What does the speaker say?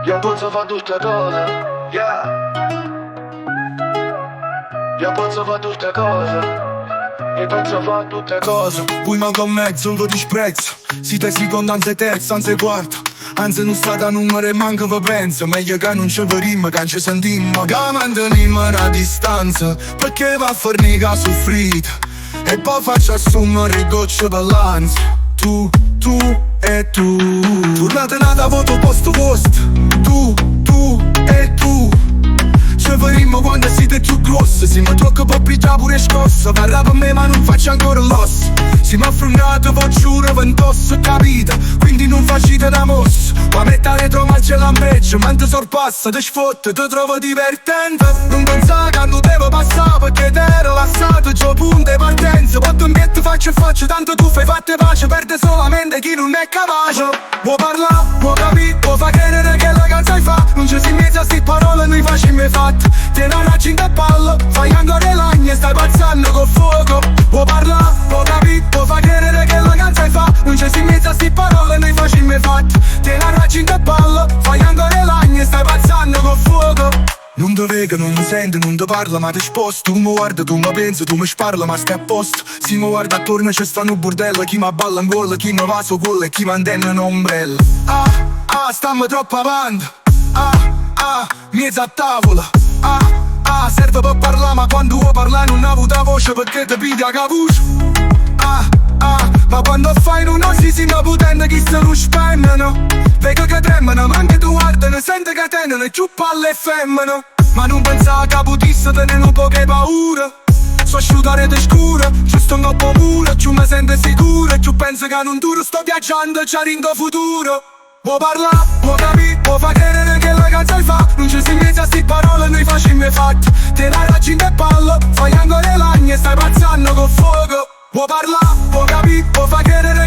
Io posso fare tutte cose, yeah. Io posso fare tutte cose. Io posso fare tutte cose. Poi manco mezzo, lo disprezzo. Siete seconda, anzi terza, anzi quarta. Anzi non state a numero e manco vi penso. Meglio che non ci vedremo, che non ci sentimmo. Che manteniamo a distanza, perché va a fornica soffrita. E poi faccio assumere gocce per l'ansia. Tu e tu. Tornate nata voto posto post. Tu e tu. Ci vedremo quando siete più grossi. Siamo troppo poppigià pure scossa. Parla per me ma non faccio ancora l'osso. Siamo affrontati, vi giuro, ventosso, capito? Quindi non facete da mossa. Ma metta retro ma ce l'ambreccia. Mentre sorpassa, ti sfotte, ti trovo divertente. Non pensare che non devo passare perché ti ero lasciato. C'ho punto e partenza. Quando mi metto faccio e faccio. Tanto tu fai fatte pace. Perde solamente chi non è capace. Vuoi parlare, vuoi capire, vuoi far credere che la canzone fa. Non ci si mezza a sti parole, noi facciamo fatte. Te la raggi in palla, fai ancora l'agne e stai pazzando col fuoco. Vuoi parlare, vuoi capire, vuoi far credere che la canzone fa. Non ci si mezza a sti parole, noi facciamo fatte. Te la raggi in palla, fai ancora l'agne e stai pazzando col fuoco. Non ti vedo, non mi sento, non ti parlo, ma ti sposto. Tu mi guarda, tu mi pensi, tu mi sparla, ma stai a posto. Si mi guarda attorno c'è stanno un bordello. Chi mi balla in gol, chi mi va su gol e chi mi antenna in ombrella. Stiamo troppo avanti. Mezzo a tavola. Serve per parlare, ma quando vuoi parlare non ho avuto voce perché ti pidi a capuccio. Ma quando fai non si sente potente chi se lo spendono. Vedo che tremano, ma anche tu guardano, sente che tengono più palle e femmine. Ma non pensare a caputissa, tenendo poche paure. So asciugare di scura, ci sto un po' pure, ci mi sento sicuro. Ci penso che non duro, sto viaggiando, ci arrivo futuro. Vuoi parlare, vuoi capire, vuoi far credere che la canzone fa. Non ci si mezza a sti parole, noi facciamo fatti. Te la raggi in palla, fai ancora l'agne e stai pazzando col fuoco. Vuoi parlare, vuoi capire, vuoi far credere